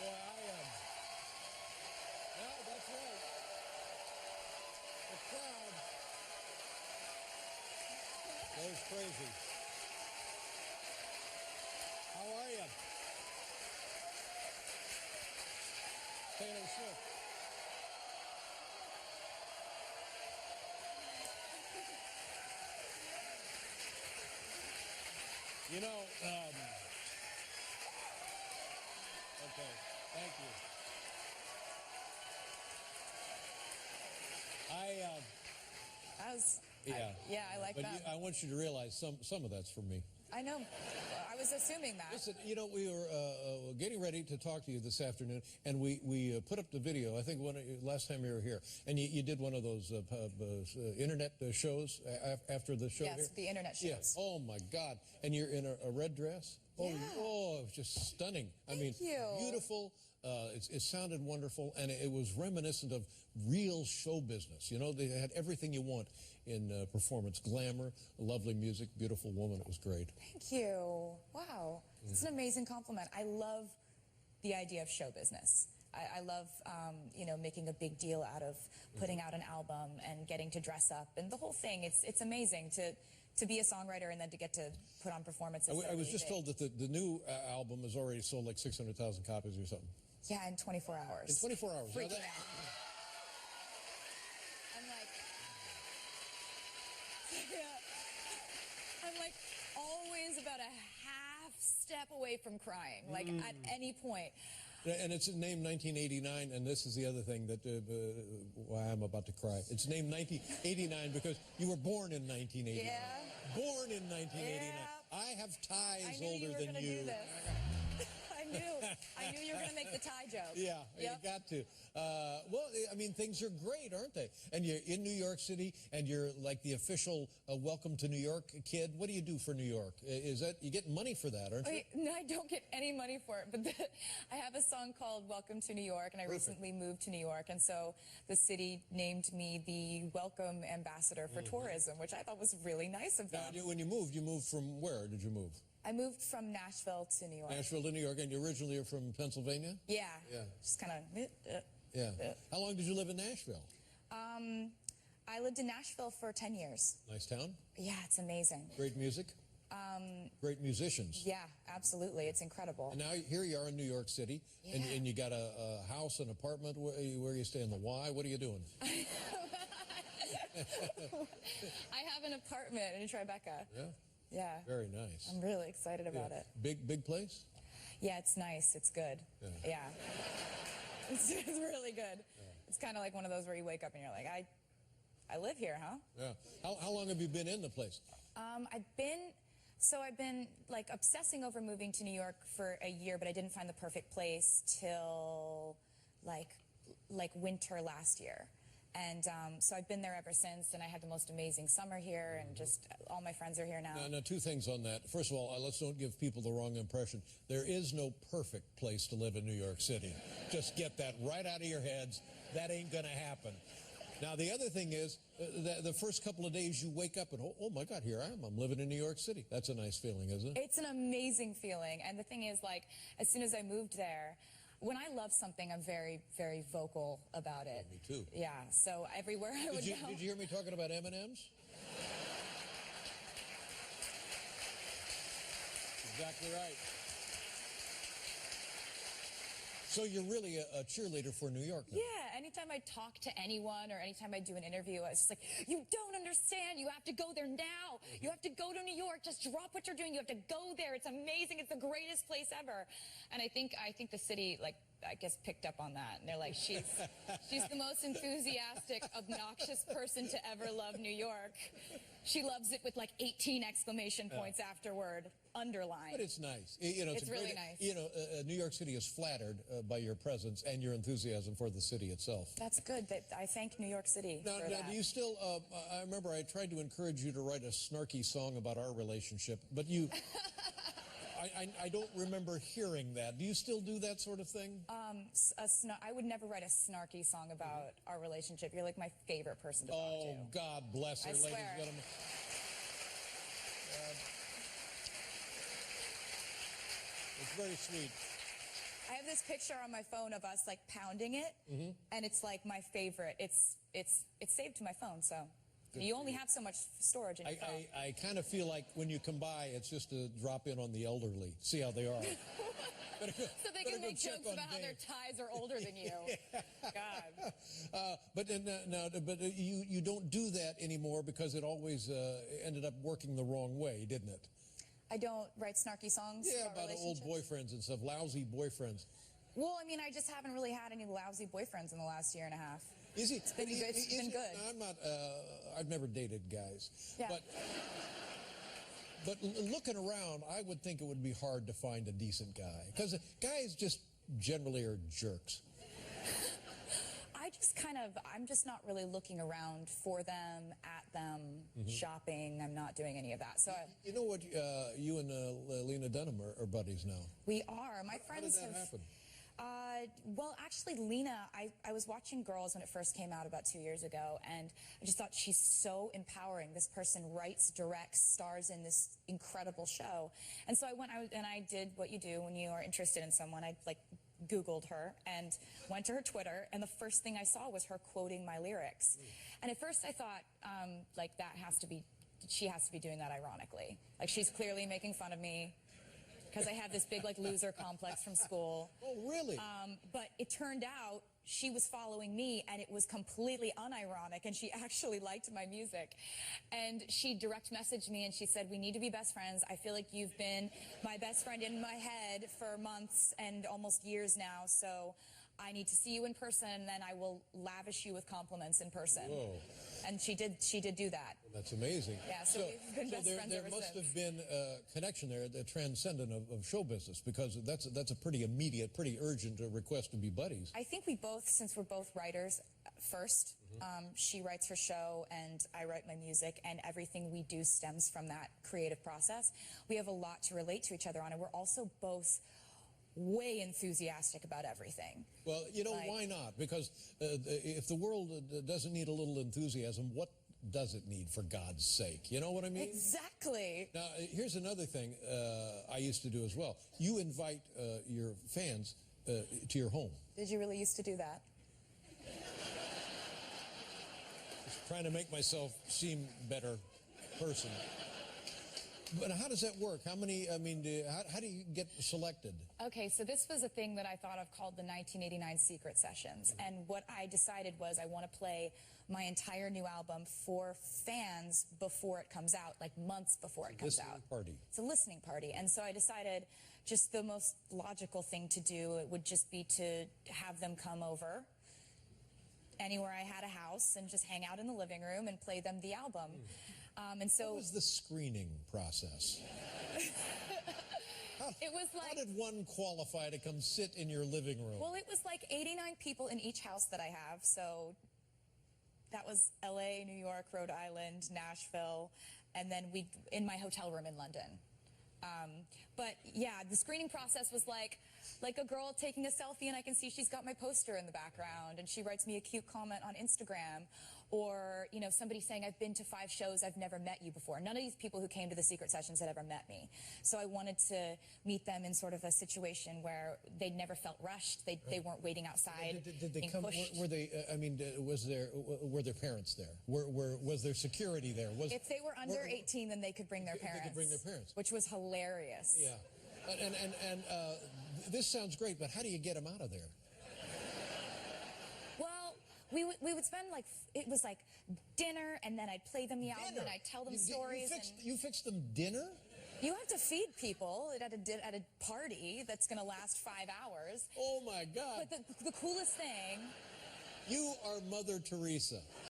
Yeah, that's right. The crowd goes crazy. How are you? Taylor Swift. You know, okay, thank you. I like but that. I want you to realize some of that's for me. I know. I was assuming that. Listen, you know, we were getting ready to talk to you this afternoon, and we put up the video, I think last time you were here, and you did one of those internet shows after the show. Yes, here. the internet shows. Yes. Oh, my God. And you're in a red dress? Yeah. Oh, it was just stunning. Thank you. Beautiful. It sounded wonderful, and it was reminiscent of real show business. You know, they had everything you want in performance. Glamour, lovely music, beautiful woman. It was great. Thank you. Wow. It's an amazing compliment. I love the idea of show business. I love, you know, making a big deal out of putting out an album and getting to dress up and the whole thing. It's amazing to be a songwriter and then to get to put on performances. I was just told that the new album has already sold like 600,000 copies or something. Yeah, in 24 hours. In 24 hours. Freaking out. I'm like always about a half step away from crying, like at any point. And it's named 1989, and this is the other thing that why I'm about to cry. It's named 1989 because you were born in 1989. Yeah. Born in 1989. Yeah. I have ties I knew older than you. Do this. I knew you were going to make the tie joke. Yeah, yep. You got to. Well, I mean, things are great, aren't they? And you're in New York City, and you're like the official Welcome to New York kid. What do you do for New York? Is that, you get money for that, aren't you? No, I don't get any money for it, but I have a song called Welcome to New York, and I recently moved to New York, and so the city named me the Welcome Ambassador for Tourism, which I thought was really nice of them. Now, when you moved from where did you move? I moved from Nashville to New York. Nashville to New York, and you originally are from Pennsylvania? Yeah. Yeah. Just kind of... Yeah. How long did you live in Nashville? I lived in Nashville for 10 years. Nice town? Yeah, it's amazing. Great music? Great musicians? Yeah, absolutely. It's incredible. And now here you are in New York City, and you got a house, an apartment, where you stay in the Y. What are you doing? I have an apartment in Tribeca. Yeah? Yeah. Very nice. I'm really excited about it. Big place? Yeah, it's nice. It's good. Yeah. It's really good. Yeah. It's kind of like one of those where you wake up and you're like, I live here, huh? Yeah. How long have you been in the place? I've been like obsessing over moving to New York for a year, but I didn't find the perfect place till like winter last year. And so I've been there ever since, and I had the most amazing summer here, and just all my friends are here now. Now, two things on that. First of all, let's don't give people the wrong impression. There is no perfect place to live in New York City. Just get that right out of your heads. That ain't going to happen. Now, the other thing is, the first couple of days you wake up and, oh my God, here I am. I'm living in New York City. That's a nice feeling, isn't it? It's an amazing feeling. And the thing is, like, as soon as I moved there, when I love something, I'm very, very vocal about it. Oh, me too. Yeah, so everywhere I would go. Did you hear me talking about M&Ms? Exactly right. So you're really a cheerleader for New York now? Yeah, anytime I talk to anyone or anytime I do an interview, it's just like, you don't understand. You have to go there now. You have to go to New York. Just drop what you're doing. You have to go there. It's amazing. It's the greatest place ever. And I think the city, like, I guess, picked up on that. And they're like, she's the most enthusiastic, obnoxious person to ever love New York. She loves it with like 18 exclamation points afterward, underlined. But it's nice. You know, it's really nice. You know, New York City is flattered by your presence and your enthusiasm for the city itself. That's good. I thank New York City for that. Now, do you still, I remember I tried to encourage you to write a snarky song about our relationship, but you... I don't remember hearing that. Do you still do that sort of thing? I would never write a snarky song about our relationship. You're like my favorite person to talk to. Oh, God bless her, I swear. ladies and gentlemen. It's very sweet. I have this picture on my phone of us like pounding it, and it's like my favorite. It's saved to my phone, so you only have so much storage in your phone. I kind of feel like when you come by, it's just to drop in on the elderly, see how they are. So they can make jokes about how their ties are older than you. God. But you don't do that anymore because it always ended up working the wrong way, didn't it? I don't write snarky songs about old boyfriends and stuff, lousy boyfriends. Well, I mean, I just haven't really had any lousy boyfriends in the last year and a half. Is it? It's been good. It's been good. I'm not. I've never dated guys. Yeah. But looking around, I would think it would be hard to find a decent guy because guys just generally are jerks. I'm just not really looking around for them, at them, shopping. I'm not doing any of that. So you know what? You and Lena Dunham are buddies now. We are. My friends How did that happen? Well, actually, Lena, I was watching Girls when it first came out about 2 years ago, and I just thought she's so empowering. This person writes, directs, stars in this incredible show. And so I did what you do when you are interested in someone. I Googled her and went to her Twitter, and the first thing I saw was her quoting my lyrics. And at first I thought, she has to be doing that ironically. Like, she's clearly making fun of me because I have this big loser complex from school. Oh, really? But it turned out she was following me, and it was completely unironic, and she actually liked my music. And she direct messaged me, and she said, we need to be best friends. I feel like you've been my best friend in my head for months and almost years now, so I need to see you in person, and then I will lavish you with compliments in person. Whoa. And she did do that. That's amazing. Yeah, so we've been best friends there ever must since. have been a connection there, the transcendent of show business, because that's a pretty immediate, pretty urgent request to be buddies. I think since we're both writers first, she writes her show and I write my music, and everything we do stems from that creative process. We have a lot to relate to each other on, and we're also both way enthusiastic about everything. Well, why not? Because if the world doesn't need a little enthusiasm, what does it need, for God's sake? You know what I mean? Exactly. Now, here's another thing I used to do as well. You invite your fans to your home. Did you really used to do that? Just trying to make myself seem better person. But how does that work? How do you get selected? Okay, so this was a thing that I thought of called the 1989 Secret Sessions. And what I decided was I want to play my entire new album for fans before it comes out, like months before it comes out. Listening party. It's a listening party. And so I decided just the most logical thing to do would just be to have them come over anywhere I had a house and just hang out in the living room and play them the album. And so what was the screening process? It was how did one qualify to come sit in your living room? Well, it was like 89 people in each house that I have. So that was LA, New York, Rhode Island, Nashville, and then in my hotel room in London. But yeah, the screening process was like a girl taking a selfie, and I can see she's got my poster in the background, and she writes me a cute comment on Instagram. Or, somebody saying, I've been to 5 shows, I've never met you before. None of these people who came to the Secret Sessions had ever met me. So I wanted to meet them in sort of a situation where they never felt rushed. They weren't waiting outside. Did they come? Pushed. Were they? Were their parents there? Was there security there? If they were under 18, then they could bring their parents. They could bring their parents, which was hilarious. Yeah, and this sounds great, but how do you get them out of there? We would spend it was like dinner, and then I'd play them the album, and I'd tell them stories. You fixed them dinner? You have to feed people at a party that's going to last 5 hours. Oh my God! But the coolest thing. You are Mother Teresa.